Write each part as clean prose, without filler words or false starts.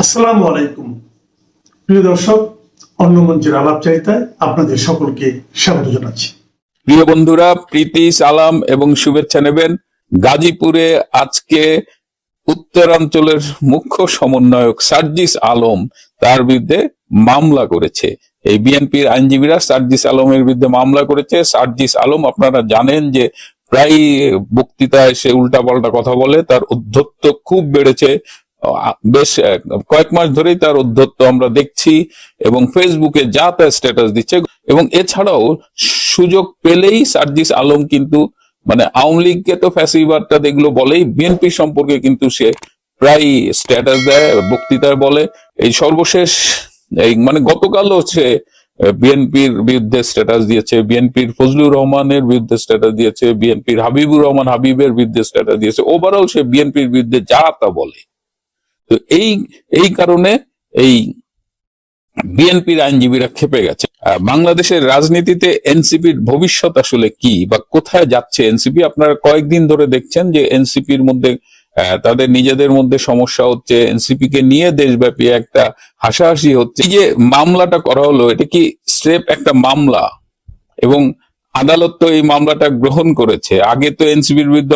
আসসালামু আলাইকুম প্রিয় দর্শক, অন্য মঞ্চের আলাপচারিতায় আপনাদের সকলকে স্বাগত জানাচ্ছি। প্রিয় বন্ধুরা, প্রীতি সালাম এবং শুভেচ্ছা নেবেন। গাজীপুরে আজকে উত্তরাঞ্চলের মুখ্য সমন্বয়ক সার্জিস আলম তার বিরুদ্ধে মামলা করেছে। এই বিএনপির আইনজীবীরা সার্জিস আলমের বিরুদ্ধে মামলা করেছে। সার্জিস আলম আপনারা জানেন যে প্রায় বক্তৃতায় সে উল্টাপাল্টা কথা বলে, তার উদ্ধত্ত খুব বেড়েছে। বেশ কয়েক মাস ধরেই তার উদ্ধত্ত আমরা দেখছি এবং ফেসবুকে যা তা স্ট্যাটাস দিচ্ছে। এবং এছাড়াও সুযোগ পেলেই সার্জিস আলম কিন্তু মানে আওয়ামী লীগকে তো ফ্যাসিবাদটা দেখলো বলেই বিএনপি সম্পর্কে কিন্তু সে প্রায় স্ট্যাটাস দেয়, বক্তৃতায় বলে। এই সর্বশেষ এই মানে গতকালও সে বিএনপির বিরুদ্ধে স্ট্যাটাস দিয়েছে, বিএনপির ফজলুর রহমানের বিরুদ্ধে স্ট্যাটাস দিয়েছে, বিএনপির হাবিবুর রহমান হাবিবের বিরুদ্ধে স্ট্যাটাস দিয়েছে। ওভারঅল সে বিএনপির বিরুদ্ধে যা তা বলে। তো এই কারণে এই বিএনপির আইনজীবীরা ক্ষেপে গেছে। বাংলাদেশের রাজনীতিতে এনসিপির ভবিষ্যৎ আসলে কি বা কোথায় যাচ্ছে এনসিপি? আপনারা কয়েকদিন ধরে দেখছেন যে এনসিপির মধ্যে তাদের নিজেদের মধ্যে সমস্যা হচ্ছে, এনসিপি কে নিয়ে দেশব্যাপী একটা হাসাহাসি হচ্ছে। এই যে মামলাটা করা হলো, এটা কি স্রেফ একটা মামলা এবং আদালত তো এই মামলাটা গ্রহণ করেছে। আগে তো এনসিপির বিরুদ্ধে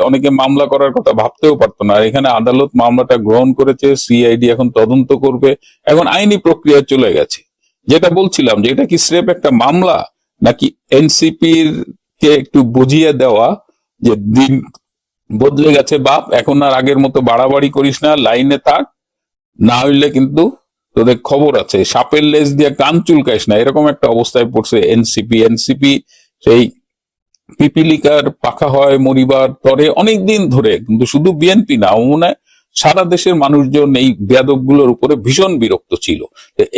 অনেকে মামলা করার কথা ভাবতেও পারতো না, আর এখানে আদালত মামলাটা গ্রহণ করেছে। সিআইডি এখন তদন্ত করবে, এখন আইনি প্রক্রিয়া চলে গেছে। যেটা বলছিলাম যে এটা কি স্রেফ একটা মামলা, নাকি এনসিপির কে একটু বুঝিয়ে দেওয়া যে দিন বদলে গেছে বাপ, এখন আর আগের মতো বাড়াবাড়ি করিস না, লাইনে থাক, না হইলে কিন্তু তোদের খবর আছে, সাপের লেজ দিয়ে কান চুলকাইস না, এরকম একটা অবস্থায় পড়ছে এনসিপি সেই পিপিলিকার পাখা হয় মরিবার তরে অনেকদিন ধরে। কিন্তু শুধু বিএনপি না, মনে হয় সারা দেশের মানুষজন এই বেয়াদব গুলোর উপরে ভীষণ বিরক্ত ছিল।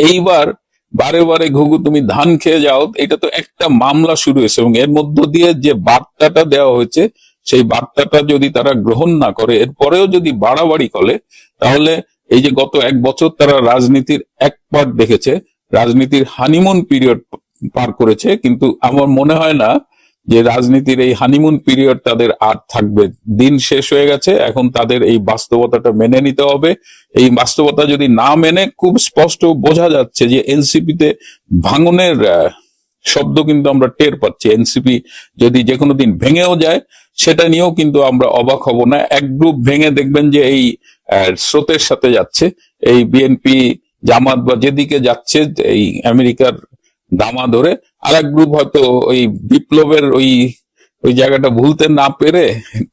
এইবার বারে বারে ঘুঘু তুমি ধান খেয়ে যাও, এটা তো একটা মামলা শুরু হয়েছে এবং এর মধ্য দিয়ে যে বার্তাটা দেওয়া হয়েছে, সেই বার্তাটা যদি তারা গ্রহণ না করে, এরপরেও যদি বাড়াবাড়ি করে, তাহলে এই যে গত এক বছর তারা রাজনীতির এক পার্ট দেখেছে, রাজনীতির হানিমুন পিরিয়ড পার করেছে, কিন্তু আমার মনে হয় না যে রাজনীতির এই হানিমুন পিরিয়ড তাদের আর থাকবে। দিন শেষ হয়ে গেছে, এখন তাদের এই বাস্তবতাটা মেনে নিতে হবে। এই বাস্তবতা যদি না মেনে, খুব স্পষ্ট বোঝা যাচ্ছে যে এনসিপিতে ভাঙনের শব্দ কিন্তু আমরা টের পাচ্ছি। এনসিপি যদি যে কোনো দিন ভেঙেও যায়, সেটা নিয়েও কিন্তু আমরা অবাক হব না। এক গ্রুপ ভেঙে দেখবেন যে এই স্রোতের সাথে যাচ্ছে, এই বিএনপি জামাত বা যেদিকে যাচ্ছে এই আমেরিকার দামা ধরে, আর এক গ্রুপ হয়তো ওই বিপ্লবের ওই জায়গাটা ভুলতে না পেরে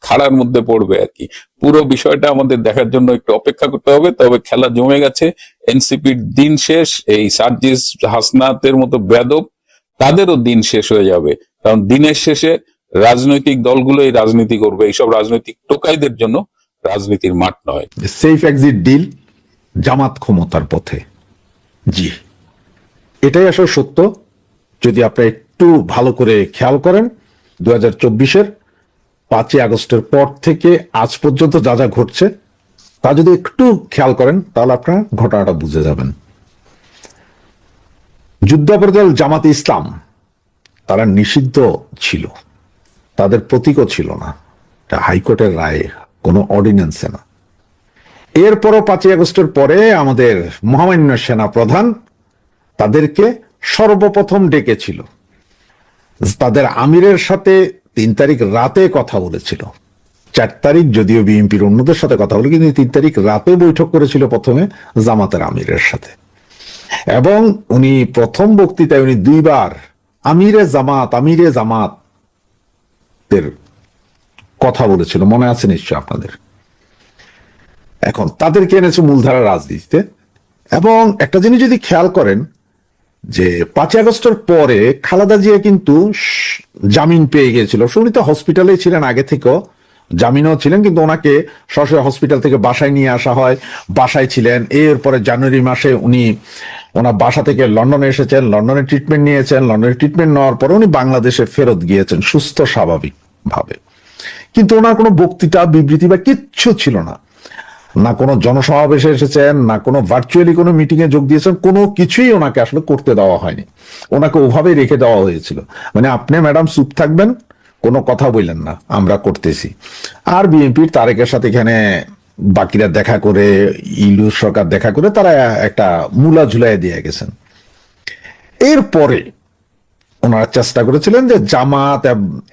খাড়ার মধ্যে পড়বে আর কি। পুরো বিষয়টা আমাদের দেখার জন্য একটু অপেক্ষা করতে হবে। তবে খেলা জমে গেছে, এনসিপির দিন শেষ। এই সার্জিস হাসনাতের মতো বেয়াদব, তাদেরও দিন শেষ হয়ে যাবে। কারণ দিনের শেষে রাজনৈতিক দলগুলোই রাজনীতি করবে, এইসব রাজনৈতিক টোকাইদের জন্য রাজনীতির মাঠ নয়। সেফ এক্সিট ডিল, জামাত ক্ষমতার পথে। জি, এটাই আসলে সত্য। যদি আপনি একটু ভালো করে খেয়াল করেন, 2024-এর 5ই আগস্টের পর থেকে আজ পর্যন্ত যা যা ঘটছে, তা যদি একটু খেয়াল করেন, তাহলে আপনারা ঘটনাটা বুঝে যাবেন। যুদ্ধাপরাধী জামাতে ইসলাম তারা নিষিদ্ধ ছিল, তাদের প্রতীকও ছিল না, হাইকোর্টের রায়ে, কোনো অর্ডিন্যান্সে না। এরপরও 5ই আগস্টের পরে আমাদের মহামান্য সেনা প্রধান তাদেরকে সর্বপ্রথম ডেকেছিল, তাদের আমিরের সাথে 3 তারিখ রাতে কথা বলেছিল। 4 তারিখ যদিও বিএনপির অন্যদের সাথে কথা বলে, কিন্তু 3 তারিখ রাতে বৈঠক করেছিল প্রথমে জামাতের আমিরের সাথে। এবং উনি প্রথম বক্তৃতায় উনি 2 বার আমিরে জামাত এর কথা বলেছিল, মনে আছে নিশ্চয় আপনাদের। এখন তাদেরকে এনেছে মূলধারা রাজনীতিতে। এবং একটা জিনিস যদি খেয়াল করেন যে 5ই আগস্টের পরে খালেদা জিয়া কিন্তু জামিন পেয়ে গিয়েছিল। উনি তো হসপিটালে ছিলেন আগে থেকেও, জামিনও ছিলেন, কিন্তু ওনাকে সরাসরি হসপিটাল থেকে বাসায় নিয়ে আসা হয়, বাসায় ছিলেন। এরপরে জানুয়ারি মাসে উনি ওনার বাসা থেকে লন্ডনে এসেছেন, লন্ডনে ট্রিটমেন্ট নিয়েছেন। লন্ডনে ট্রিটমেন্ট নেওয়ার পরে উনি বাংলাদেশে ফেরত গিয়েছেন সুস্থ স্বাভাবিক ভাবে। কিন্তু ওনার কোনো বক্তৃতা বিবৃতি বা কিচ্ছু ছিল না, না কোনো জনসমাবেশে এসেছেন, না কোনো ভার্চুয়ালি কোনো মিটিং এ যোগ দিয়েছেন, কোনো কিছুই ওনাকে আসলে করতে দেওয়া হয়নি। ওনাকে ওভাবেই রেখে দেওয়া হয়েছিল, মানে আপনি ম্যাডাম চুপ থাকবেন, কোনো কথা বললেন না, আমরা করতেছি। আর বিএনপির তারেকের সাথে এখানে বাকিরা দেখা করে, ইউনূস সরকার দেখা করে তারা একটা মূলা ঝুলাই দিয়ে গেছেন। এরপরে ওনারা চেষ্টা করেছিলেন যে জামাত,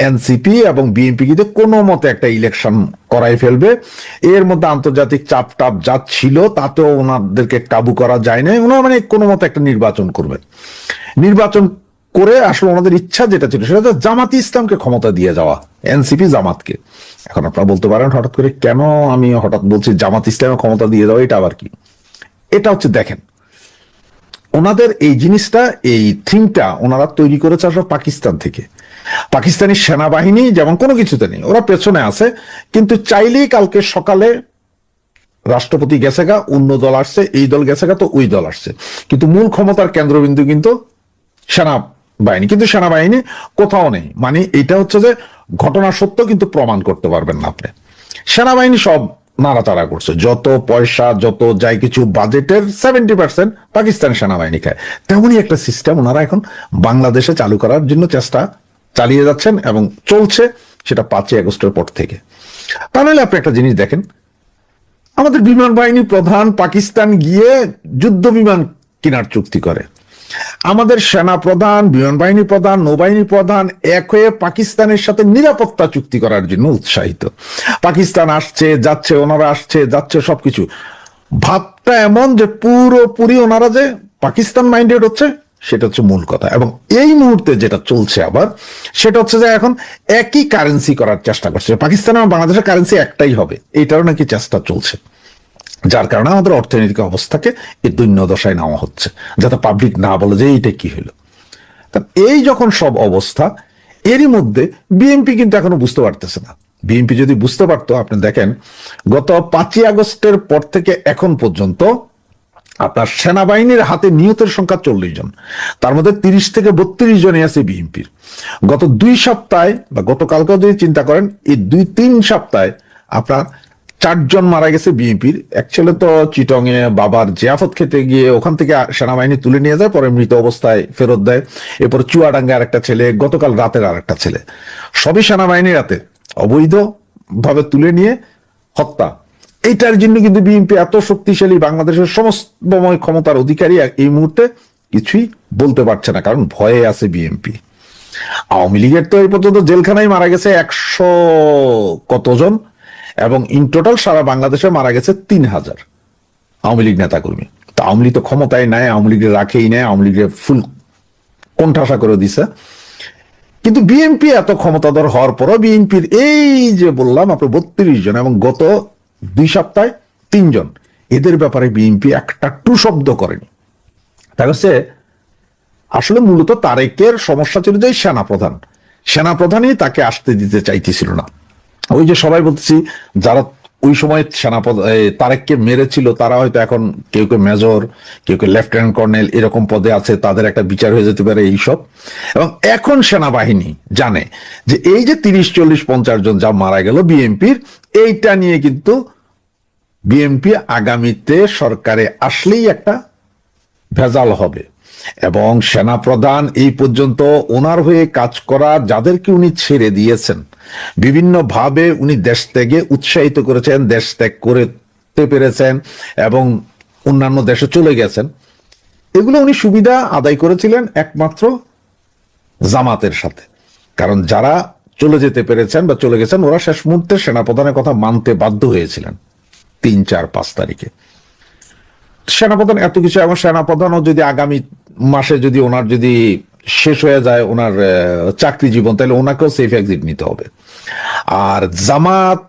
এনসিপি এবং বিএনপি কিন্তু কোনো মতে একটা ইলেকশন করাই ফেলবে। এর মধ্যে আন্তর্জাতিক চাপ টাপ যা ছিল তাতেও ওনাদেরকে কাবু করা যায় না। ওনারা মানে কোনো মতে একটা নির্বাচন করবেন। নির্বাচন করে আসলে ওনাদের ইচ্ছা যেটা ছিল সেটা হচ্ছে জামাতি ইসলামকে ক্ষমতা দিয়ে যাওয়া, এনসিপি জামাতকে। এখন আপনারা বলতে পারেন হঠাৎ করে কেন আমি হঠাৎ বলছি জামাত ইসলামের ক্ষমতা দিয়ে দেওয়া, এটা আবার কি? এটা হচ্ছে দেখেন, ওনাদের এই জিনিসটা, এই থিমটা ওনারা তৈরি করেছে আসলে পাকিস্তান থেকে। পাকিস্তানি সেনাবাহিনী যেমন কোনো কিছুতে নেই, ওরা পেছনে আছে, কিন্তু চাইলেই কালকে সকালে রাষ্ট্রপতি গেছে গা, অন্য দল আসছে, এই দল গেছে গা, তো ওই দল আসছে, কিন্তু মূল ক্ষমতার কেন্দ্রবিন্দু কিন্তু সেনাবাহিনী। কিন্তু সেনাবাহিনী কোথাও নেই, মানে এটা হচ্ছে যে ঘটনা সত্য কিন্তু প্রমাণ করতে পারবেন না আপনি। সেনাবাহিনী সব নাড়াচাড়া করছে, যত পয়সা যত যাই কিছু বাজেটের 70% পাকিস্তান সেনাবাহিনী খায়। তেমনই একটা সিস্টেম ওনারা এখন বাংলাদেশে চালু করার জন্য চেষ্টা চালিয়ে যাচ্ছেন এবং চলছে, সেটা 5ই আগস্টের পর থেকে। তাহলে আপনি একটা জিনিস দেখেন, আমাদের বিমান বাহিনী প্রধান পাকিস্তান গিয়ে যুদ্ধ বিমান কেনার চুক্তি করে, আমাদের সেনা প্রধান, বিমান বাহিনী প্রধান, নৌবাহিনী প্রধান এক হয়ে পাকিস্তানের সাথে নিরাপত্তা চুক্তি করার জন্য উৎসাহিত। পাকিস্তান আসছে যাচ্ছে, ওনারা আসছে যাচ্ছে, সবকিছু ভাবটা এমন যে পুরোপুরি ওনারা যে পাকিস্তান মাইন্ডেড হচ্ছে, সেটা হচ্ছে মূল কথা। এবং এই মুহূর্তে যেটা চলছে আবার সেটা হচ্ছে যে এখন একই কারেন্সি করার চেষ্টা করছে, পাকিস্তান এবং বাংলাদেশের কারেন্সি একটাই হবে, এইটারও নাকি চেষ্টা চলছে। যার কারণে আমাদের অর্থনৈতিক অবস্থাকে এই দৈন্য দশায় নেওয়া হচ্ছে, যাতে পাবলিক না বলে যে এইটা কি হলো। এই যখন সব অবস্থা, এরই মধ্যে বিএনপি কিন্তু এখনো বুঝতে পারতেছে না। বিএনপি যদি বুঝতে পারতো, আপনি দেখেন গত 5ই আগস্টের পর থেকে এখন পর্যন্ত আপনার সেনাবাহিনীর হাতে নিহতের সংখ্যা 40 জন, তার মধ্যে 30 থেকে 32 জনই আছে বিএনপির। গত 2 সপ্তাহে বা গতকালকেও যদি চিন্তা করেন, এই 2-3 সপ্তাহে আপনার 4 জন মারা গেছে বিএনপির। এক ছেলে তো চিটং এ বাবার জিয়াফত খেতে গিয়ে ওখান থেকে সেনাবাহিনী তুলে নিয়ে যায়, পরে মৃত অবস্থায় ফেরত দেয়। এরপর চুয়াডাঙ্গা আরেকটা ছেলে, গতকাল রাতের আরেকটা ছেলে, সবই সেনাবাহিনীর হাতে অবৈধ ভাবে তুলে নিয়ে হত্যা। এইটার জন্য কিন্তু বিএনপি এত শক্তিশালী, বাংলাদেশের সমস্তময় ক্ষমতার অধিকারী, এই মুহূর্তে কিছুই বলতে পারছে না, কারণ ভয়ে আছে বিএনপি। আওয়ামী লীগের তো এই পর্যন্ত জেলখানায় মারা গেছে 100 কতজন, এবং ইন টোটাল সারা বাংলাদেশে মারা গেছে 3000 আওয়ামী লীগ নেতাকর্মী। তো আওয়ামী লীগ তো ক্ষমতায় নেয়, আওয়ামী লীগের রাখেই নেয়, আওয়ামী লীগের ফুল কোণঠাসা করে দিছে। কিন্তু বিএনপি এত ক্ষমতাধর হওয়ার পরও বিএনপির এই যে বললাম আপনার 32 জন এবং গত 2 সপ্তাহে 3 জন, এদের ব্যাপারে বিএনপি একটা টু শব্দ করেনি। তাই হচ্ছে আসলে মূলত তারেকের সমস্যা ছিল যে সেনাপ্রধানই তাকে আসতে দিতে চাইতেছিল না। ওই যে সবাই বলতেছি যারা ওই সময় তারেককে মেরেছিল, তারা হয়তো এখন কেউ কেউ মেজর, কেউ কেউ লেফটেন্যান্ট কর্নেল এরকম পদে আছে, তাদের একটা বিচার হয়ে যেতে পারে এইসব। এবং এখন সেনাবাহিনী জানে যে এই যে 30, 40, 50 জন যা মারা গেল বিএনপির, এইটা নিয়ে কিন্তু বিএনপি আগামীতে সরকারে আসলেই একটা ভেজাল হবে। এবং সেনাপ্রধান এই পর্যন্ত ওনার হয়ে কাজ করা যাদেরকে উনি ছেড়ে দিয়েছেন, বিভিন্ন ভাবে উনি দেশ ত্যাগে উৎসাহিত করেছেন, দেশ ত্যাগ করতে পেরেছেন এবং অন্যান্য দেশে চলে গেছেন, এগুলো উনি সুবিধা আদায় করেছিলেন একমাত্র জামাতের সাথে। কারণ যারা চলে যেতে পেরেছেন বা চলে গেছেন, ওরা শেষ মুহূর্তে সেনাপ্রধানের কথা মানতে বাধ্য হয়েছিলেন 3, 4, 5 তারিখে। সেনাপ্রধান এত কিছু, এবং সেনাপ্রধানও যদি আগামী মাসে যদি ওনার যদি শেষ হয়ে যায় ওনার চাকরি জীবন, তাহলে ওনাকেও সেফ এক্সিট নিতে হবে। আর জামাত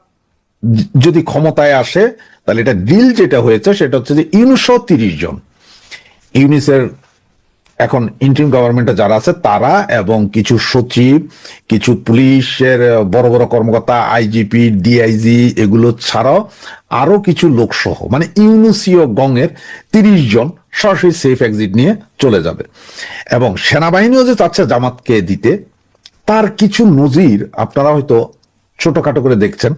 যদি ক্ষমতায় আসে, তাহলে এটা ডিল যেটা হয়েছে সেটা হচ্ছে যে 30 জন ইউনিসের এখন ইন্টারিম গভর্নমেন্টে যারা আছে তারা, এবং কিছু সচিব, কিছু পুলিশের বড় বড় কর্মকর্তা, আইজিপি, ডিআইজি, এগুলো ছাড়াও আরো কিছু লোক সহ, মানে ইউনুসীয় গঙের 30 জন সরাসরি সেফ এক্সিট নিয়ে চলে যাবে। এবং সেনাবাহিনীও যে চাচ্ছে জামাতকে দিতে, তার কিছু নজির আপনারা হয়তো ছোটখাটো করে দেখছেন।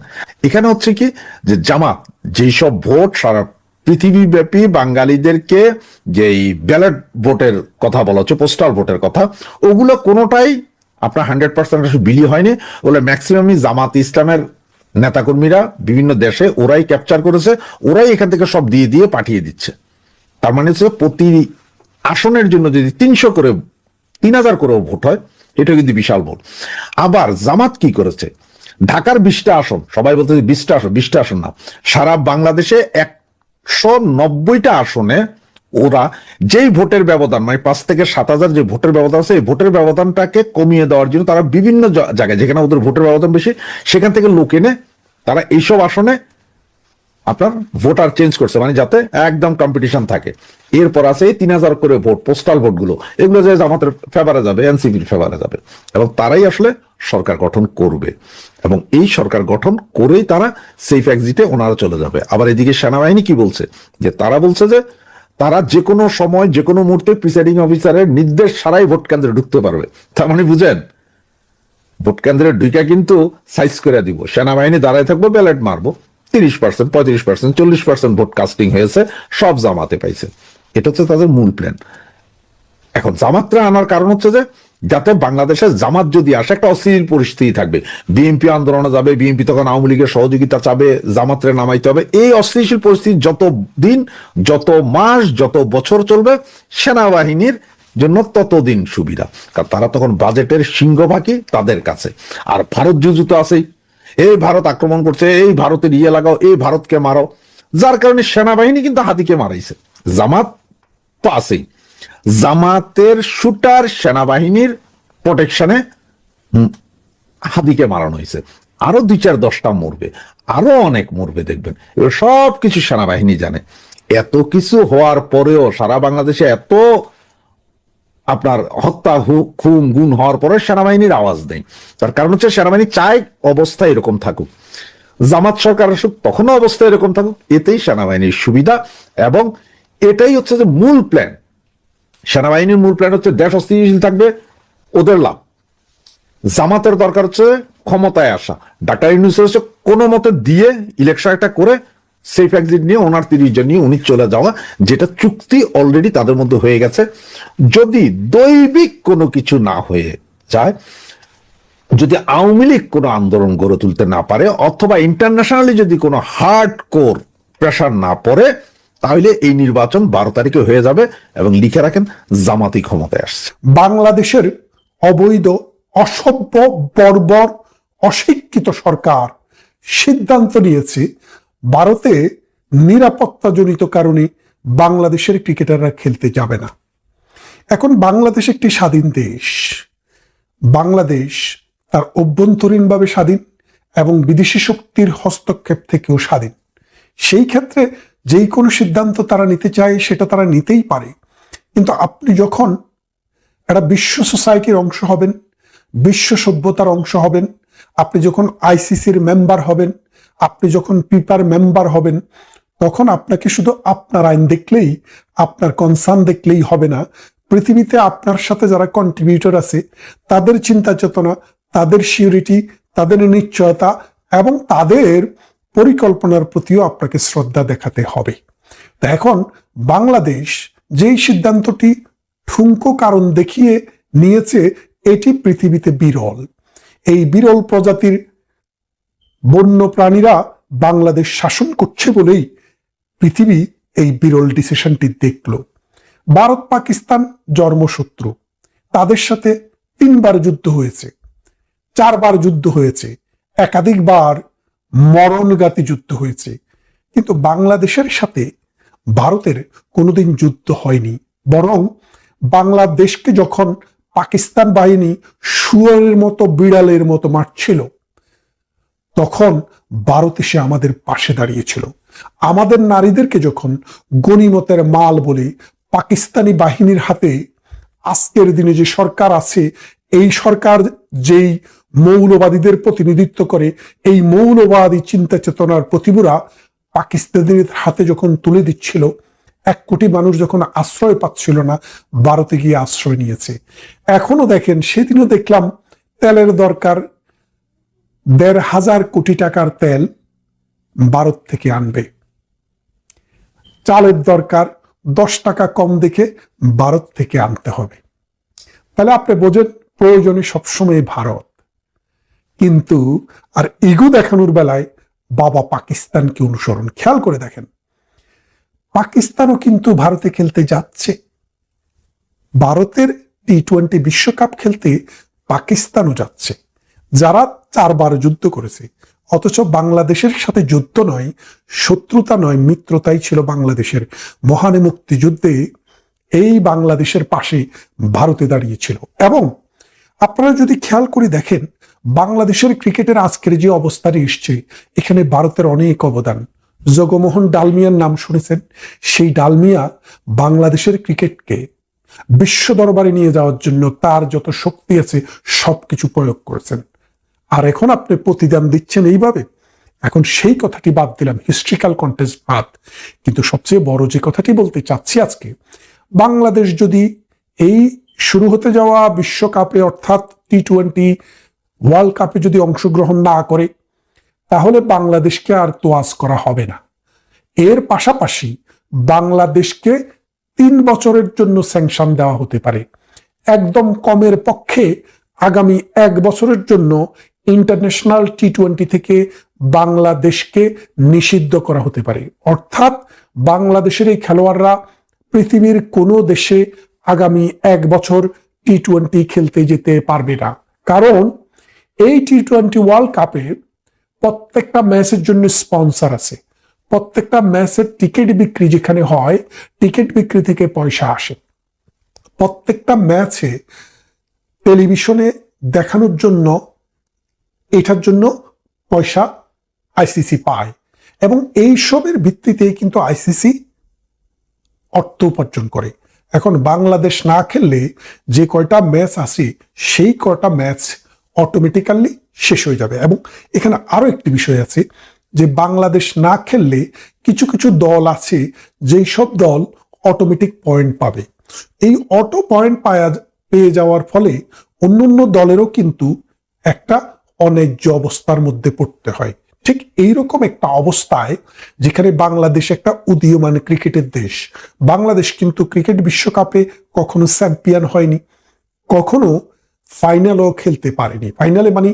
এখানে হচ্ছে কি যে জামাত যেই সব ভোট সারা পৃথিবীব্যাপী বাঙালিদেরকে যেই ব্যালট ভোটের কথা বলা হচ্ছে, পোস্টাল ভোটের কথা, ওগুলো কোনোটাই আপনার 100% বিলি হয়নি। ওগুলো ম্যাক্সিমামই জামাত ইসলামের নেতাকর্মীরা বিভিন্ন দেশে ওরাই ক্যাপচার করেছে, ওরাই এখান থেকে সব দিয়ে দিয়ে পাঠিয়ে দিচ্ছে। তার মানে হচ্ছে প্রতি আসনের জন্য যদি 300 করে 3000 করেও ভোট হয়, এটা কিন্তু বিশাল ভোট। আবার জামাত কি করেছে, ঢাকার 20টা আসন, সবাই বলতে 20টা আসন না, সারা বাংলাদেশে 190টা আসনে ওরা যেই ভোটের ব্যবধান, মানে 5 থেকে 7,000 যে ভোটের ব্যবধান আছে, এই ভোটের ব্যবধানটাকে কমিয়ে দেওয়ার জন্য তারা বিভিন্ন জায়গায় যেখানে ওদের ভোটের ব্যবধান বেশি সেখান থেকে লোক এনে তারা এইসব আসনে আপনার ভোটার চেঞ্জ করছে, মানে যাতে একদম কম্পিটিশন থাকে। এরপর আছে এই 3000 করে ভোট, পোস্টাল ভোটগুলো, এগুলো যে জামাতের ফেভারে যাবে, এনসিপির ফেভারে যাবে, এবং তারাই আসলে সরকার গঠন করবে, এবং এই সরকার গঠন করেই তারা সেফ এক্সিটে ওনারা চলে যাবে। আবার এদিকে সেনাবাহিনী কি বলছে, যে তারা বলছে যে তারা যে কোনো সময় যে কোনো মুহূর্তে প্রিসাইডিং অফিসারের নির্দেশ ছাড়াই ভোট কেন্দ্রে ঢুকতে পারবে। তার মানে বুঝেন, ভোট কেন্দ্রে ঢুকে কিন্তু সাইজ করে দিব, সেনাবাহিনী দাঁড়ায় থাকবো, ব্যালট মারবো, 30%, 35%, 40% ভোট কাস্টিং হয়েছে, সব জামাতে পাইছে। এটা হচ্ছে তাদের মূল প্ল্যান। এখন জামাতরা আনার কারণ হচ্ছে যে যাতে বাংলাদেশে জামাত যদি আসে একটা অস্থির পরিস্থিতি থাকবে, বিএনপি আন্দোলনে যাবে, বিএনপি তখন আওয়ামী লীগের সহযোগিতা চাবে, জামাতরে নামাইতে হবে। এই অস্থিতিশীল পরিস্থিতি যত দিন, যত মাস, যত বছর চলবে, সেনাবাহিনীর জন্য ততদিন সুবিধা, কারণ তারা তখন বাজেটের সিংহভাগই তাদের কাছে। আর ভারত যুদ্ধ তো আছেই, এই ভারত আক্রমণ করছে, এই ভারতের ইয়ে লাগাও, এই ভারতকে মারো, যার কারণে সেনাবাহিনী কিন্তু হাতিকে মারাইছে। জামাত তো আছেই, জামাতের শুটার সেনাবাহিনীর প্রোটেকশনে হাতিকে মারানো হয়েছে। আরো 2-4-10টা মরবে, আরো অনেক মরবে, দেখবেন। এবার সবকিছু সেনাবাহিনী জানে। এত কিছু হওয়ার পরেও সারা বাংলাদেশে এত আপনার হত্যা, খুন, গুণ হওয়ার পরে সেনাবাহিনীর আওয়াজ নেই। তার কারণ হচ্ছে সেনাবাহিনী চায় অবস্থা এরকম থাকুক, জামাত সরকার আসুক তখনও অবস্থা এরকম থাকুক, এতেই সেনাবাহিনীর সুবিধা। এবং এটাই হচ্ছে যে মূল প্ল্যান। সেনাবাহিনীর মূল প্ল্যান হচ্ছে দেশ অস্থিতিশীল থাকবে, ওদের লাভ। জামাতের দরকার হচ্ছে ক্ষমতায় আসা, ডাক্তার ইউনূস হচ্ছে কোনো মতে দিয়ে ইলেকশন একটা করে সেফ এক্সিট নিয়ে ওনার 30 জন নিয়ে উনি চলে যাওয়া, যেটা চুক্তি অলরেডি তাদের মধ্যে হয়ে গেছে। যদি দৈবিক কোনো কিছু না হয়ে যায়, যদি আওয়ামী লীগ কোনো আন্দোলন গড়ে তুলতে না পারে, অথবা ইন্টারন্যাশনালি যদি কোনো হার্ড কোর প্রেশার না পড়ে, তাহলে এই নির্বাচন 12 তারিখে হয়ে যাবে। এবং লিখে রাখেন, জামাতি ক্ষমতায় আসছে। বাংলাদেশের অবৈধ, অসভ্য, বর্বর, অশিক্ষিত সরকার সিদ্ধান্ত নিয়েছে ভারতে নিরাপত্তাজনিত কারণে বাংলাদেশের ক্রিকেটাররা খেলতে যাবে না। এখন বাংলাদেশ একটি স্বাধীন দেশ, বাংলাদেশ তার অভ্যন্তরীণভাবে স্বাধীন এবং বিদেশি শক্তির হস্তক্ষেপ থেকেও স্বাধীন। সেই ক্ষেত্রে যেই কোনো সিদ্ধান্ত তারা নিতে চায় সেটা তারা নিতেই পারে। কিন্তু আপনি যখন একটা বিশ্ব সোসাইটির অংশ হবেন, বিশ্ব সভ্যতার অংশ হবেন, আপনি যখন আইসিসির মেম্বার হবেন, আপনি যখন পিপার মেম্বার হবেন, তখন আপনাকে শুধু আপনার আইন দেখলেই, আপনার কনসার্ন দেখলেই হবে না। পৃথিবীতে আপনার সাথে যারা কন্ট্রিবিউটর আছে তাদের চিন্তা চেতনা, তাদের সিউরিটি, তাদের নিশ্চয়তা এবং তাদের পরিকল্পনার প্রতিও আপনাকে শ্রদ্ধা দেখাতে হবে। তা এখন বাংলাদেশ যেই সিদ্ধান্তটি ঠুনকো কারণ দেখিয়ে নিয়েছে, এটি পৃথিবীতে বিরল। এই বিরল প্রজাতির বন্য প্রাণীরা বাংলাদেশ শাসন করছে বলেই পৃথিবী এই বিরল ডিসিশনটি দেখল। ভারত পাকিস্তান জন্মশত্রু, তাদের সাথে 3 বার যুদ্ধ হয়েছে, 4 বার যুদ্ধ হয়েছে, একাধিকবার মরণঘাতী যুদ্ধ হয়েছে, কিন্তু বাংলাদেশের সাথে ভারতের কোনোদিন যুদ্ধ হয়নি। বরং বাংলাদেশকে যখন পাকিস্তান বাহিনী শুয়োরের মতো, বিড়ালের মতো মারছিল, তখন ভারত এসে আমাদের পাশে দাঁড়িয়েছিল। আমাদের নারীদেরকে যখন গনিমতের মাল বলে পাকিস্তানি বাহিনীর হাতে আজকের দিনে যে সরকার আছে, এই সরকার যেই মৌলবাদীদের প্রতিনিধিত্ব করে, এই মৌলবাদী চিন্তা চেতনার প্রতিভূরা পাকিস্তানের হাতে যখন তুলে দিচ্ছিল, 1 কোটি মানুষ যখন আশ্রয় পাচ্ছিল না, ভারতে গিয়ে আশ্রয় নিয়েছে। এখনো দেখেন, সেদিনও দেখলাম তেলের দরকার, 1,500 কোটি টাকার তেল ভারত থেকে আনবে। চালের দরকার, 10 টাকা কম দেখে ভারত থেকে আনতে হবে। তাহলে আপনি বোঝেন, প্রয়োজনে সবসময় ভারত। কিন্তু আর ইগো দেখানোর বেলায় বাবা পাকিস্তানকে অনুসরণ। খেয়াল করে দেখেন, পাকিস্তানও কিন্তু ভারতে খেলতে যাচ্ছে। ভারতের টি-20 বিশ্বকাপ খেলতে পাকিস্তানও যাচ্ছে, যারা 4 বার যুদ্ধ করেছে। অথচ বাংলাদেশের সাথে যুদ্ধ নয়, শত্রুতা নয়, মিত্রতাই ছিল বাংলাদেশের। মহানে মুক্তিযুদ্ধে এই বাংলাদেশের পাশে ভারতে দাঁড়িয়েছিল। এবং আপনারা যদি খেয়াল করে দেখেন, বাংলাদেশের ক্রিকেটের আজকের যে অবস্থাটা এসছে, এখানে ভারতের অনেক অবদান। জগমোহন ডালমিয়ার নাম শুনেছেন? সেই ডালমিয়া বাংলাদেশের ক্রিকেটকে বিশ্ব দরবারে নিয়ে যাওয়ার জন্য তার যত শক্তি আছে সবকিছু প্রয়োগ করেছেন। আর এখন আপনি প্রতিদান দিচ্ছেন এইভাবে। এখন সেই কথাটি বাদ দিলাম, হিস্ট্রিক্যাল কন্টেস্ট বাদ, কিন্তু সবচেয়ে বড় যে কথাটি বলতে চাচ্ছি আজকে, বাংলাদেশ যদি এই শুরু হতে যাওয়া বিশ্বকাপে অর্থাৎ টি-20 ওয়ার্ল্ড কাপে যদি অংশগ্রহণ না করে, তাহলে বাংলাদেশকে আর তোয়াজ করা হবে না। এর পাশাপাশি বাংলাদেশকে 3 বছরের জন্য স্যাংশন দেওয়া হতে পারে। একদম কমের পক্ষে আগামী 1 বছরের জন্য ইন্টারন্যাশনাল টি-20 থেকে বাংলাদেশকে নিষিদ্ধ করা হতে পারে। অর্থাৎ বাংলাদেশের এই খেলোয়াড়রা পৃথিবীর কোনো দেশে আগামী 1 বছর টি-20 খেলতে যেতে পারবে না। কারণ এই টি-20 ওয়ার্ল্ড কাপে প্রত্যেকটা ম্যাচের জন্য স্পন্সর আছে। প্রত্যেকটা ম্যাচের টিকিট বিক্রি যেখানে হয়, টিকিট বিক্রি থেকে পয়সা আসে। প্রত্যেকটা ম্যাচে টেলিভিশনে দেখানোর জন্য, এটার জন্য পয়সা আইসিসি পায়, এবং এই সবের ভিত্তিতেই কিন্তু আইসিসি অর্থ উপার্জন করে। এখন বাংলাদেশ না খেললে যে কয়টা ম্যাচ আছে, সেই কয়টা ম্যাচ অটোমেটিক্যালি শেষ হয়ে যাবে। এবং এখানে আরো একটি বিষয় আছে যে বাংলাদেশ না খেললে কিছু কিছু দল আছে, যেই সব দল অটোমেটিক পয়েন্ট পাবে। এই অটো পয়েন্ট পেয়ে যাওয়ার ফলে অন্যান্য দলেরও কিন্তু একটা অন্যায্য অবস্থার মধ্যে পড়তে হয়। ঠিক এইরকম একটা অবস্থায়, যেখানে বাংলাদেশ একটা উদীয়মান ক্রিকেটের দেশ, বাংলাদেশ কিন্তু ক্রিকেট বিশ্বকাপে কখনো চ্যাম্পিয়ন হয়নি, কখনো ফাইনালও খেলতে পারেনি। ফাইনালে মানে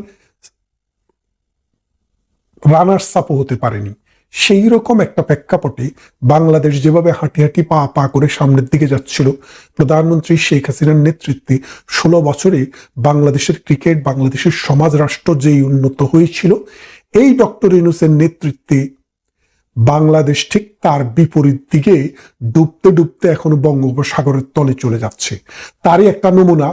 রানার্স আপও হতে পারেনি। সেই রকম একটা প্রেক্ষাপটে বাংলাদেশ যেভাবে হাঁটি হাঁটি পা পা করে সামনের দিকে যাচ্ছিল, প্রধানমন্ত্রী শেখ হাসিনার নেতৃত্বে 16 বছরে বাংলাদেশের ক্রিকেট, বাংলাদেশের সমাজ রাষ্ট্র যেই উন্নত হয়েছিল, এই ডক্টর ইউনূসের নেতৃত্বে বাংলাদেশ ঠিক তার বিপরীত দিকে ডুবতে ডুবতে এখনো বঙ্গোপসাগরের তলে চলে যাচ্ছে। তারই একটা নমুনা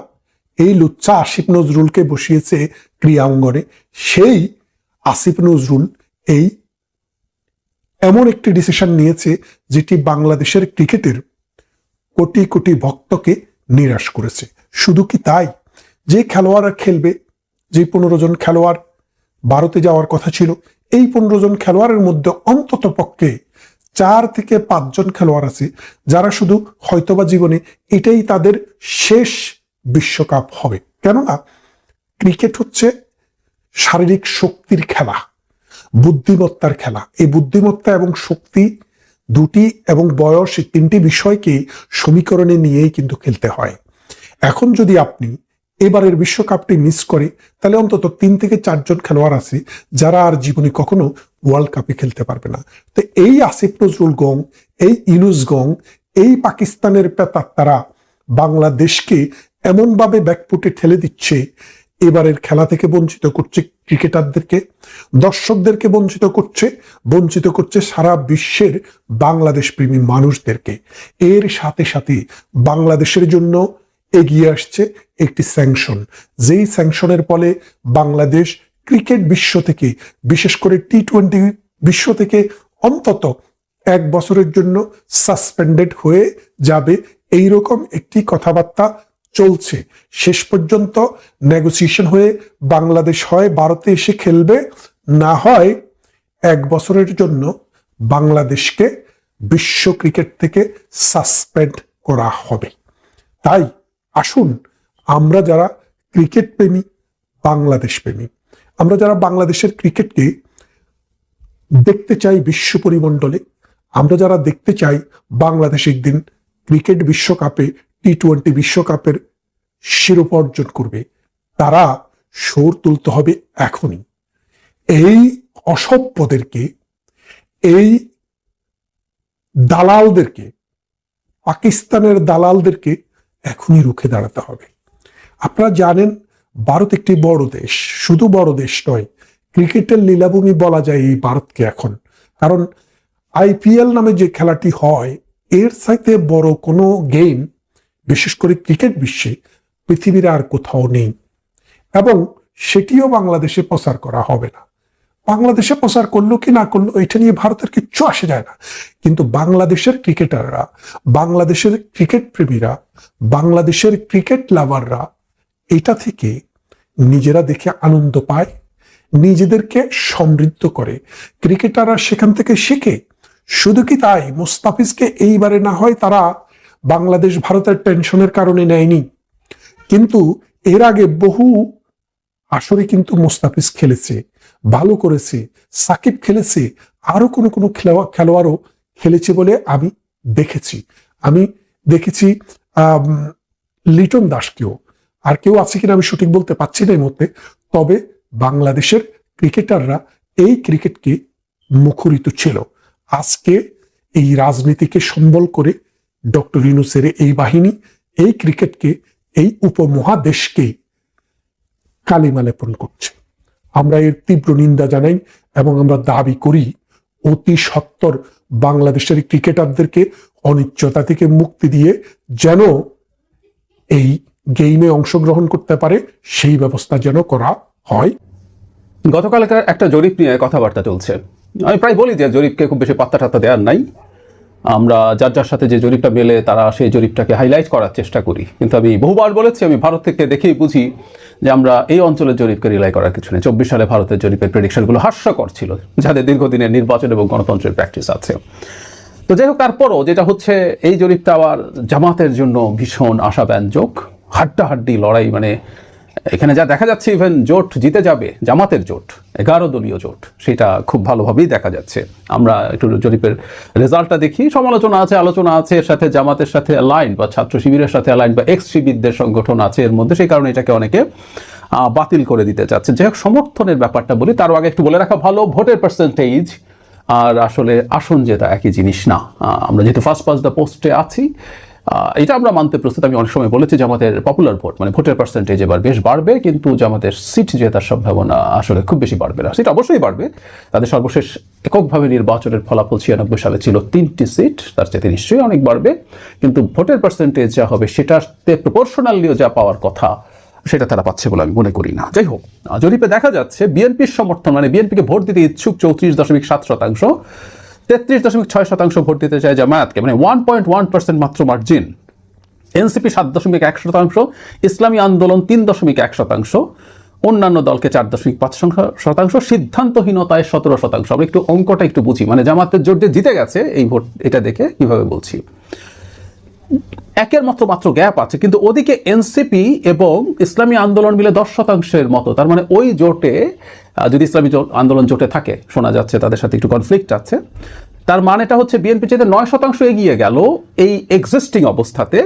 এই লুচ্চা আসিফ নজরুলকে বসিয়েছে ক্রীড়া অঙ্গনে। সেই আসিফ নজরুল এই এমন একটি ডিসিশন নিয়েছে যেটি বাংলাদেশের ক্রিকেটের কোটি কোটি ভক্তকে নিরাশ করেছে। শুধু কি তাই, যে খেলোয়াড়রা খেলবে, যে 15 জন খেলোয়াড় ভারতে যাওয়ার কথা ছিল, এই 15 জন খেলোয়াড়ের মধ্যে অন্তত পক্ষে 4 থেকে 5 জন খেলোয়াড় আছে যারা শুধু হয়তোবা জীবনে এটাই তাদের শেষ বিশ্বকাপ হবে। কেননা ক্রিকেট হচ্ছে শারীরিক শক্তির খেলা, বুদ্ধিমত্তার খেলা। এই বুদ্ধিমত্তা এবং শক্তি দুটি এবং বয়স, এই 3টি বিষয়কে সমীকরণে নিয়েই কিন্তু খেলতে হয়। এখন যদি আপনি এবারের বিশ্বকাপটি মিস করে, তাহলে অন্তত 3 থেকে 4 জন খেলোয়াড় আছে যারা আর জীবনে কখনো ওয়ার্ল্ড কাপে খেলতে পারবে না। তো এই আসিফ নজরুল গং, এই ইউনূস গং, এই পাকিস্তানের প্রেতাত্মারা বাংলাদেশকে এমনভাবে ব্যাকফুটে ঠেলে দিচ্ছে, এবারের খেলা থেকে বঞ্চিত করছে ক্রিকেটারদেরকে, দর্শকদেরকে বঞ্চিত করছে সারা বিশ্বের বাংলাদেশ প্রেমী মানুষদেরকে। এর সাথে সাথে বাংলাদেশের জন্য এগিয়ে আসছে একটি স্যাংশন, যেই স্যাংশনের ফলে বাংলাদেশ ক্রিকেট বিশ্ব থেকে, বিশেষ করে টি-20 বিশ্ব থেকে অন্তত 1 বছরের জন্য সাসপেন্ডেড হয়ে যাবে। এইরকম একটি কথাবার্তা চলছে। শেষ পর্যন্ত নেগোসিয়েশন হয়ে বাংলাদেশ হয় ভারতে এসে খেলবে, না হয় 1 বছরের জন্য বাংলাদেশকে বিশ্ব ক্রিকেট থেকে সাসপেন্ড করা হবে। তাই আসুন, আমরা যারা ক্রিকেট প্রেমী, বাংলাদেশ প্রেমী, আমরা যারা বাংলাদেশের ক্রিকেটকে দেখতে চাই বিশ্ব পরিমণ্ডলে, আমরা যারা দেখতে চাই বাংলাদেশ একদিন ক্রিকেট বিশ্বকাপে, টি-20 বিশ্বকাপের শিরোপা অর্জন করবে, তারা সুর তুলতে হবে এখনই। এই অসভ্যদেরকে, এই দালালদেরকে, পাকিস্তানের দালালদেরকে এখনই রুখে দাঁড়াতে হবে। আপনারা জানেন ভারত একটি বড় দেশ, শুধু বড় দেশ নয়, ক্রিকেটের লীলাভূমি বলা যায় এই ভারতকে এখন। কারণ আইপিএল নামে যে খেলাটি হয়, এর সাথে বড় কোনো গেম বিশেষ করে ক্রিকেট বিশ্বে পৃথিবীর আর কোথাও নেই, এবং সেটিও বাংলাদেশে প্রচার করা হবে না। বাংলাদেশে প্রচার করলো কি না করলো এটা নিয়ে ভারতের কিচ্ছু আসে যায় না, কিন্তু বাংলাদেশের ক্রিকেটাররা, বাংলাদেশের ক্রিকেট প্রেমীরা, বাংলাদেশের ক্রিকেট লাভাররা এটা থেকে নিজেরা দেখে আনন্দ পায়, নিজেদেরকে সমৃদ্ধ করে। ক্রিকেটাররা সেখান থেকে শিখে। শুধু কি তাই, মুস্তাফিজকে এইবারে না হয় তারা বাংলাদেশ ভারতের টেনশনের কারণে নেয়নি, কিন্তু এর আগে বহু আসরে কিন্তু মুস্তাফিজ খেলেছে, ভালো করেছে, সাকিব খেলেছে, আরো কোনো কোনো খেলোয়াড়ও খেলেছে বলে আমি দেখেছি লিটন দাসকেও। আর কেউ আছে কিনা আমি সঠিক বলতে পারছি না এই মুহূর্তে। তবে বাংলাদেশের ক্রিকেটাররা এই ক্রিকেটকে মুখরিত ছিল। আজকে এই রাজনীতিকে সম্বল করে ডক্টর ইউনূসের এই বাহিনী এই ক্রিকেটকে, এই উপমহাদেশকে কালিমা লেপন করছে। আমরা এর তীব্র নিন্দা জানাই এবং আমরা দাবি করি অতি সত্বর বাংলাদেশের ক্রিকেটারদেরকে অনিশ্চয়তা থেকে মুক্তি দিয়ে যেন এই গেমে অংশগ্রহণ করতে পারে সেই ব্যবস্থা যেন করা হয়। গতকালকার একটা জরিপ নিয়ে কথাবার্তা চলছে। আমি প্রায় বলি যে জরিপকে খুব বেশি পাত্তা টাত্তা দেওয়ার নাই, আমরা যার যার সাথে যে জরিপটা মেলে তারা সেই জরিপটাকে হাইলাইট করার চেষ্টা করি। কিন্তু আমি বহুবার বলেছি, আমি ভারত থেকে দেখেই বুঝি যে আমরা এই অঞ্চলের জরিপকে রিলাই করার কিছু নেই। 24 সালে ভারতের জরিপের প্রেডিকশনগুলো হাস্যকর ছিল, যাদের দীর্ঘদিনের নির্বাচন এবং গণতন্ত্রের প্র্যাকটিস আছে। তো যাই হোক, তারপরও যেটা হচ্ছে, এই জরিপটা আবার জামাতের জন্য ভীষণ আশাব্যঞ্জক। হাড্ডাহাড্ডি লড়াই, মানে এখানে যা দেখা যাচ্ছে, ইভেন জোট জিতে যাবে, জামাতের জোট, 11 দলীয় জোট, সেটা খুব ভালোভাবেই দেখা যাচ্ছে। আমরা একটু জরিপের রেজাল্টটা দেখি, সমালোচনা আছে, আলোচনা আছে, এর সাথে জামাতের সাথে অ্যালাইন বা ছাত্র শিবিরের সাথে অ্যালাইন বা এক্স শিবিরদের সংগঠন আছে এর মধ্যে, সেই কারণে এটাকে অনেকে বাতিল করে দিতে চাচ্ছে। যাই হোক, সমর্থনের ব্যাপারটা বলি, তার আগে একটু বলে রাখা ভালো, ভোটের পার্সেন্টেজ আর আসলে আসন জেতা একই জিনিস না। আমরা যেহেতু ফার্স্ট পাস দ্য পোস্টে আছি, এটা আমরা মানতে প্রস্তুত। আমি অনেক সময় বলেছি জামাতের পপুলার ভোট, মানে ভোটের পার্সেন্টেজ এবার বেশ বাড়বে, কিন্তু জামাতের সিট জেতার সম্ভাবনা আসলে খুব বেশি বাড়বে না। সিট অবশ্যই বাড়বে, তাদের সর্বশেষ এককভাবে নির্বাচনের ফলাফল 96 সালে ছিল 3টি সিট, তার চেয়ে নিশ্চয়ই অনেক বাড়বে, কিন্তু ভোটের পার্সেন্টেজ যা হবে সেটাতে প্রপোর্শনালিও যা পাওয়ার কথা সেটা তারা পাচ্ছে বলে আমি মনে করি না। যাই হোক, জরিপে দেখা যাচ্ছে বিএনপির সমর্থন, মানে বিএনপিকে ভোট দিতে ইচ্ছুক 34.7%, 33.6% ভোট দিতে চায় জামায়াতকে, মানে 1.1% মাত্র মার্জিন। এনসিপি 7.1%, ইসলামী আন্দোলন 3.1%, অন্যান্য দলকে 4.5%, সিদ্ধান্তহীনতায় 17%। আমরা একটু অঙ্কটা একটু বুঝি, মানে জামাতের জোট যে জিতে গেছে এই ভোট, এটা দেখে কিভাবে বলছি, একের মাত্র গ্যাপ আছে, কিন্তু ওদিকে এনসিপি এবং ইসলামী আন্দোলন মিলে 10% মতো। তার মানে ওই জোটে যদি ইসলামী আন্দোলন জোটে থাকে, শোনা যাচ্ছে তাদের সাথে একটু কনফ্লিক্ট আছে, তার মানেটা হচ্ছে বিএনপি চাইতে 9% এগিয়ে গেল এই এক্সিস্টিং অবস্থাতে,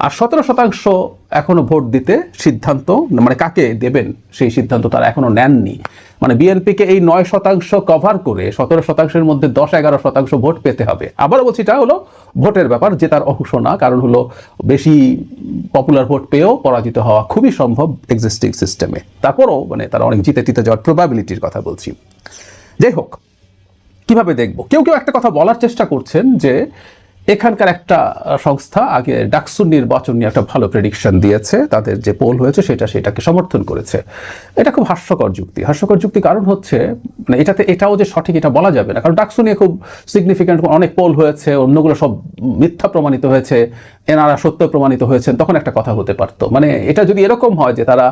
আর 17% এখনো ভোট দিতে সিদ্ধান্ত, মানে কাকে দেবেন সেই সিদ্ধান্ত তারা এখনো নেননি। মানে বিএনপিকে এই 9% কভার করে 17%-এর মধ্যে 10-11% ভোট পেতে হবে। আবারও বলছি, এটা হলো ভোটের ব্যাপার, জেতার অংশ না, কারণ হলো বেশি পপুলার ভোট পেয়েও পরাজিত হওয়া খুবই সম্ভব এক্সিস্টিং সিস্টেমে। তারপরও মানে তারা অনেক জিতে যাওয়ার প্রবাবিলিটির কথা বলছি। যাই হোক, কিভাবে দেখব, কেউ একটা কথা বলার চেষ্টা করছেন যে এখানকার একটা সংস্থা আগে ডাকসুর নির্বাচন নিয়ে একটা ভালো প্রেডিকশন দিয়েছে, তাদের যে পোল হয়েছে সেটাকে সমর্থন করেছে। এটা খুব হাস্যকর যুক্তি। কারণ হচ্ছে, মানে এটাও যে সঠিক এটা বলা যাবে না, কারণ ডাকসু নিয়ে খুব সিগনিফিক্যান্ট অনেক পোল হয়েছে, অন্যগুলো সব মিথ্যা প্রমাণিত হয়েছে, এনারা সত্য প্রমাণিত হয়েছেন, তখন একটা কথা হতে পারতো। মানে এটা যদি এরকম হয় যে তারা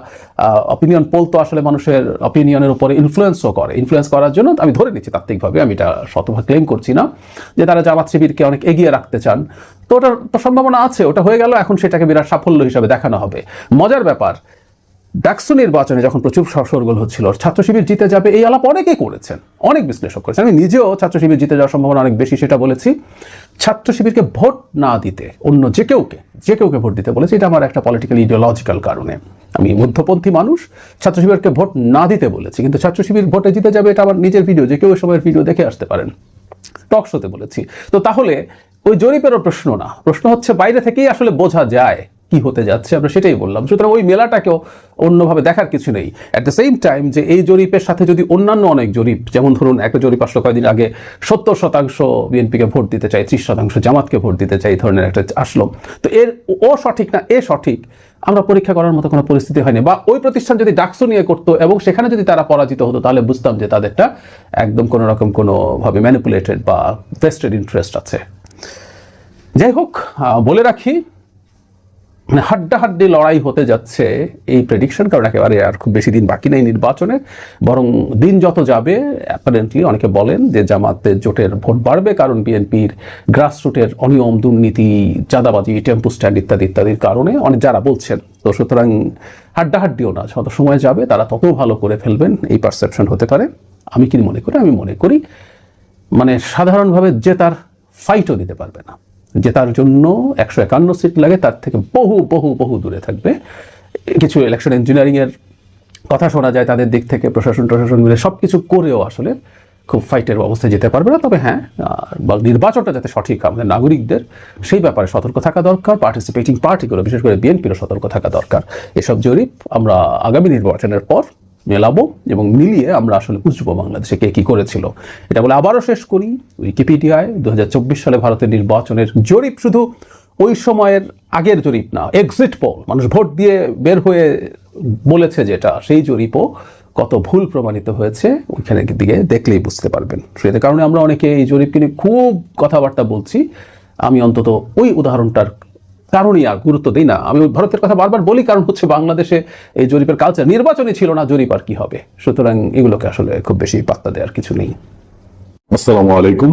অপিনিয়ন পোল তো আসলে মানুষের অপিনিয়নের উপরে ইনফ্লুয়েন্স করার জন্য, আমি ধরে নিচ্ছি তাত্ত্বিকভাবে, আমি এটা শতভাগ ক্লেম করছি না যে তারা জামাত শিবিরকে অনেক এগিয়ে রাখতে চান, তো ওটার তো সম্ভাবনা আছে, ওটা হয়ে গেল, এখন সেটাকে বিরাট সাফল্য হিসাবে দেখানো হবে। মজার ব্যাপার, ডাকসু নির্বাচনে যখন প্রচুর শোরগোল হচ্ছিল, ছাত্র শিবির জিতে যাবে এই আলাপ অনেকেই করেছেন, অনেক বিশ্লেষক করেছেন, আমি নিজেও ছাত্র শিবির জিতে যাওয়ার সম্ভাবনা অনেক বেশি সেটা বলেছি। ছাত্র শিবিরকে ভোট না দিতে অন্য যে কেউকে ভোট দিতে বলেছি, এটা আমার একটা পলিটিক্যাল ইডিওলজিক্যাল কারণে। আমি মধ্যপন্থী মানুষ, ছাত্র শিবিরকে ভোট না দিতে বলেছি, কিন্তু ছাত্র শিবির ভোটে জিতে যাবে এটা আমার নিজের ভিডিও, যে কেউ ওই সময়ের ভিডিও দেখে আসতে পারেন, টক শোতে বলেছি। তো তাহলে ওই জরিপেরও প্রশ্ন না, প্রশ্ন হচ্ছে বাইরে থেকেই আসলে বোঝা যায় কি হতে যাচ্ছে, আমরা সেটাই বললাম। সুতরাং ওই মেলাটাকেও অন্যভাবে দেখার কিছু নেই। অ্যাট দ্য সেম টাইম যে এই জরিপের সাথে যদি অন্যান্য অনেক জরিপ, যেমন ধরুন একটা জরিপ আসলো কয়েকদিন আগে 70% বিএনপিকে ভোট দিতে চাই, 30% জামাতকে ভোট দিতে চাই, এই ধরনের একটা আসলো। তো এর ও সঠিক না এ সঠিক আমরা পরীক্ষা করার মতো কোনো পরিস্থিতি হয়নি। বা ওই প্রতিষ্ঠান যদি ডাকসু নিয়ে করতো এবং সেখানে যদি তারা পরাজিত হতো, তাহলে বুঝতাম যে তাদেরটা একদম কোনো রকম কোনোভাবে ম্যানিপুলেটেড বা ভেস্টেড ইন্টারেস্ট আছে। যাই হোক, বলে রাখি, মানে হাড্ডাহাড্ডি লড়াই হতে যাচ্ছে এই প্রেডিকশন, কারণ একেবারে আর খুব বেশি দিন বাকি নেই নির্বাচনের। বরং দিন যত যাবে অ্যাপারেন্টলি অনেকে বলেন যে জামাতের জোটের ভোট বাড়বে, কারণ বিএনপির গ্রাসরুটের অনিয়ম, দুর্নীতি, চাঁদাবাজি, টেম্পু স্ট্যান্ড ইত্যাদি ইত্যাদির কারণে অনেক যারা বলছেন। তো সুতরাং হাড্ডাহাড্ডিও না, যত সময় যাবে তারা তত ভালো করে ফেলবেন, এই পারসেপশন হতে পারে। আমি কি মনে করি? আমি মনে করি মানে সাধারণভাবে জেতার ফাইটও দিতে পারবে না, জেতার জন্য 151 সিট লাগে, তার থেকে বহু বহু বহু দূরে থাকবে। কিছু ইলেকশন ইঞ্জিনিয়ারিংয়ের কথা শোনা যায় তাদের দিক থেকে, প্রশাসন মিলে সব কিছু করেও আসলে খুব ফাইটের অবস্থায় যেতে পারবে না। তবে হ্যাঁ, নির্বাচনটা যাতে সঠিক, আমাদের নাগরিকদের সেই ব্যাপারে সতর্ক থাকা দরকার। পার্টিসিপেটিং পার্টিগুলো, বিশেষ করে বিএনপিরও সতর্ক থাকা দরকার। এসব জরিপ আমরা আগামী নির্বাচনের পর মেলাবো এবং মিলিয়ে আমরা আসলে বুঝবো বাংলাদেশে কে কি করেছিল। এটা বলে আবারও শেষ করি, উইকিপিডিয়ায় 2024 সালে ভারতের নির্বাচনের জরিপ শুধু ওই সময়ের আগের জরিপ না, এক্সিট পোল, মানুষ ভোট দিয়ে বের হয়ে বলেছে যেটা, সেই জরিপও কত ভুল প্রমাণিত হয়েছে ওইখানে দিকে দেখলেই বুঝতে পারবেন। সেই কারণে আমরা অনেকে এই জরিপকে নিয়ে খুব কথাবার্তা বলছি। আমি অন্তত ওই উদাহরণটার কারণই আর গুরুত্ব দিই না। আমি ভারতের কথা বারবার বলি, কারণ হচ্ছে বাংলাদেশে এই জরিপের কালচার, নির্বাচনই ছিল না, জরিপ আর কি হবে। সুতরাং এগুলোকে আসলে খুব বেশি পাত্তা দেওয়ার কিছু নেই। আসসালামু আলাইকুম।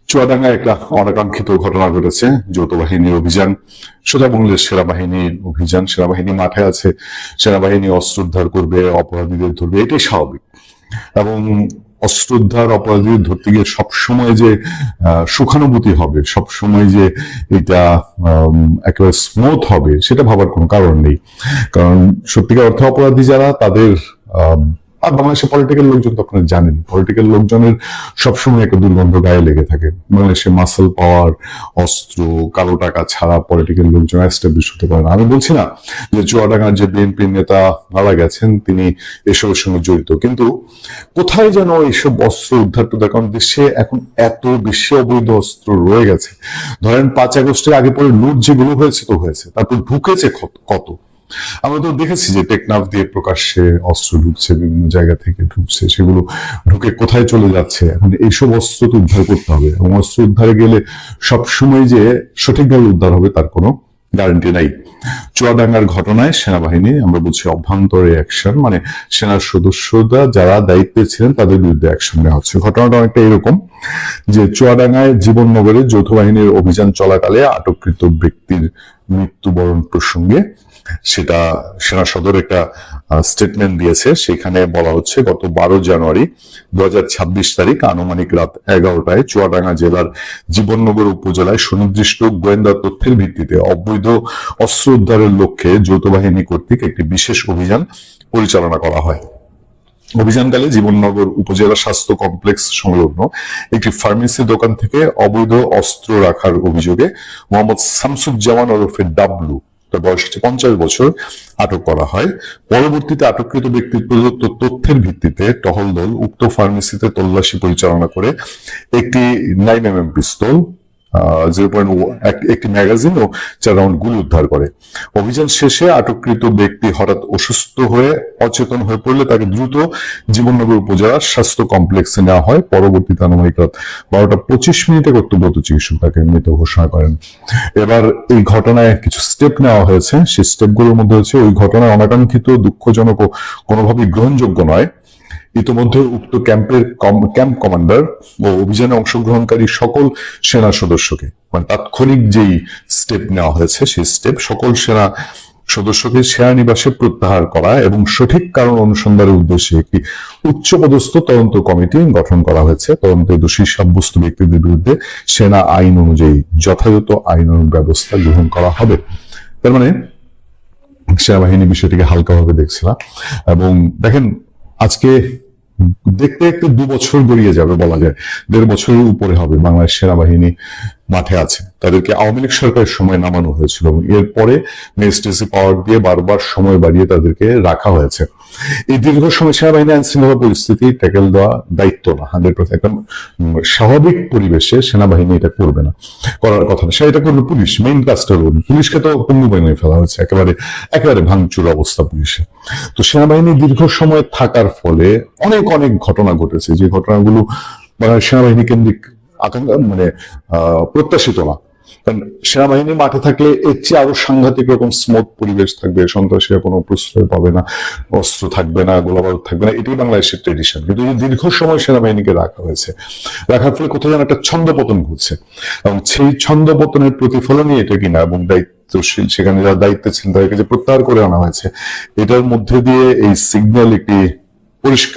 চুয়াডাঙ্গায় একটা অনাকাঙ্ক্ষিত ঘটনা ঘটেছে, যৌথ বাহিনীর অভিযান, সোজা বাংলাদেশ সেনাবাহিনীর অভিযান। সেনাবাহিনী মাঠে আছে, সেনাবাহিনী অস্ত্র উদ্ধার করবে, অপরাধীদের ধরবে, এটাই স্বাভাবিক। এবং অস্ত্র উদ্ধার, অপরাধীদের ধরতে গিয়ে সবসময় যে সুখানুভূতি হবে, সবসময় যে এটা একেবারে স্মুথ হবে, সেটা ভাবার কোনো কারণ নেই। কারণ সত্যিকার অর্থে অপরাধী যারা, তাদের আর বাংলাদেশের পলিটিক্যাল লোকজন তো আপনারা জানেন, পলিটিক্যাল লোকজনের সবসময় একটা দুর্গন্ধ গায়ে লেগে থাকে। বাংলাদেশে মাসল পাওয়ার, অস্ত্র, কালো টাকা ছাড়া পলিটিক্যাল লোকজন এস্টাবলিশ হতে পারে না। আমি বলছি না যে চুয়াডাঙ্গার যে বিএনপির নেতা মারা গেছেন তিনি এসবের সঙ্গে জড়িত, কিন্তু কোথায় যেন এইসব অস্ত্র উদ্ধার টুদ্ধার, কারণ দেশে এখন এত বেশি অবৈধ অস্ত্র রয়ে গেছে। ধরেন 5 আগস্টের আগে পরে লুট যেগুলো হয়েছে তো হয়েছে, তারপর ঢুকেছে কত। আমরা তো দেখেছি যে টেকনাফ দিয়ে প্রকাশ্যে অস্ত্র ঢুকছে, বিভিন্ন জায়গা থেকে ঢুকছে, সেগুলো ঢুকে কোথায় চলে যাচ্ছে। এখন এইসব অস্ত্র তো উদ্ধার করতে হবে, এবং অস্ত্র উদ্ধারে গেলে সবসময় যে সঠিকভাবে উদ্ধার হবে তার কোনো গ্যারান্টি নাই। চুয়াডাঙ্গার ঘটনায় সেনাবাহিনী, আমরা বলছি অভ্যন্তরে অ্যাকশন, মানে সেনার সদস্যরা যারা দায়িত্বে ছিলেন তাদের বিরুদ্ধে অ্যাকশন নেওয়া হচ্ছে। ঘটনাটা অনেকটা এরকম যে চুয়াডাঙ্গায় জীবননগরে যৌথ বাহিনীর অভিযান চলাকালে আটককৃত ব্যক্তির মৃত্যুবরণ প্রসঙ্গে সেটা সেনা সদর একটা স্টেটমেন্ট দিয়েছে। সেখানে বলা হচ্ছে গত 12 জানুয়ারি 2026 তারিখ আনুমানিক রাত 11টায় চুয়াডাঙ্গা জেলার জীবননগর উপজেলায় সুনির্দিষ্ট গোয়েন্দা তথ্যের ভিত্তিতে অবৈধ অস্ত্র উদ্ধারের লক্ষ্যে যৌথ বাহিনী কর্তৃক একটি বিশেষ অভিযান পরিচালনা করা হয়। অভিযানকালে জীবননগর উপজেলা স্বাস্থ্য কমপ্লেক্স সংলগ্ন একটি ফার্মেসি দোকান থেকে অবৈধ অস্ত্র রাখার অভিযোগে মোহাম্মদ শামসুজ্জামান ওরফে ডাবলু, তার বয়স হচ্ছে 50 বছর, আটক করা হয়। পরবর্তীতে আটককৃত ব্যক্তির প্রদত্ত তথ্যের ভিত্তিতে টহল দল উক্ত ফার্মেসিতে তল্লাশি পরিচালনা করে একটি 9mm পিস্তল, 0.1 একটি ম্যাগাজিন ও 4 রাউন্ড গুলি উদ্ধার করে। অভিযান শেষে আটককৃত ব্যক্তি হঠাৎ অসুস্থ হয়ে অচেতন হয়ে পড়লে তাকে দ্রুত জীবননগর উপজেলার স্বাস্থ্য কমপ্লেক্সে নেওয়া হয়। পরবর্তীতে আনুমানিক রাত 12টা 25 কর্তব্যরত চিকিৎসক তাকে মৃত ঘোষণা করেন। এবার এই ঘটনায় কিছু স্টেপ নেওয়া হয়েছে। সেই স্টেপগুলোর মধ্যে হচ্ছে, ওই ঘটনায় অনাকাঙ্ক্ষিত, দুঃখজনক ও কোনোভাবেই গ্রহণযোগ্য নয়। ইতিমধ্যে উক্ত ক্যাম্প কমান্ডার ও অভিযানে অংশগ্রহণকারী সকল সেনা সদস্যকে, মানে তাৎক্ষণিক যেই স্টেপ নেওয়া হয়েছে সেই স্টেপ, সকল সেনা সদস্যকে সেনানিবাসে প্রত্যাহার করা এবং সঠিক কারণ অনুসন্ধানের উদ্দেশ্যে একটি উচ্চপদস্থ তদন্ত কমিটি গঠন করা হয়েছে। তদন্তে দোষী সাব্যস্ত ব্যক্তিদের বিরুদ্ধে সেনা আইন অনুযায়ী যথাযথ আইনানুগ ব্যবস্থা গ্রহণ করা হবে। তার মানে সেনাবাহিনী বিষয়টিকে হালকাভাবে দেখছে না। এবং দেখেন আজকে দেখতে দেখতে 2 বছর গড়িয়ে যাবে, বলা যায় 1.5 বছরের উপরে হবে বাংলাদেশ সেনাবাহিনী মাঠে আছে। তাদেরকে আওয়ামী লীগ সরকারের সময় নামানো হয়েছিল এবং এরপরে ম্যাজিস্ট্রেসি পাওয়ার দিয়ে বারবার সময় বাড়িয়ে তাদেরকে রাখা হয়েছে। এই দীর্ঘ সময় সেনাবাহিনী আইন শৃঙ্খলা পরিস্থিতি ট্যাকেল দেওয়া দায়িত্ব না 100%। একটা স্বাভাবিক পরিবেশে সেনাবাহিনী এটা করবে না, করার কথা না, সেটা করবে পুলিশ। মেইন কাজটা করবে পুলিশকে, তো পঙ্গু বানিয়ে ফেলা হয়েছে, একেবারে ভাঙচুর অবস্থা পুলিশে। তো সেনাবাহিনী দীর্ঘ সময় থাকার ফলে অনেক অনেক ঘটনা ঘটেছে, যে ঘটনাগুলো বাংলাদেশ সেনাবাহিনী কেন্দ্রিক আকাঙ্ক্ষা প্রত্যাশিত না। কারণ সেনাবাহিনী মাঠে থাকলে এর চেয়ে আরো সাংঘাতিক রকম স্মুথ পরিবেশ থাকবে, সন্ত্রাসীরা কোনো প্রশ্রয় পাবে না, অস্ত্র থাকবে না, গোলাবারুদ থাকবে না, এটাই বাংলাদেশের ট্রেডিশন। কিন্তু এই দীর্ঘ সময় সেনাবাহিনীকে রাখা হয়েছে, রাখার ফলে কোথাও যেন একটা ছন্দপতন ঘটছে, এবং সেই ছন্দপতনের প্রতিফলনই এটা কিনা। এবং দায়িত্বশীল সেখানে যারা দায়িত্বে ছিলেন তাদেরকে যে প্রত্যাহার করে আনা হয়েছে, এটার মধ্যে দিয়ে এই সিগন্যাল একটি পরিষ্কার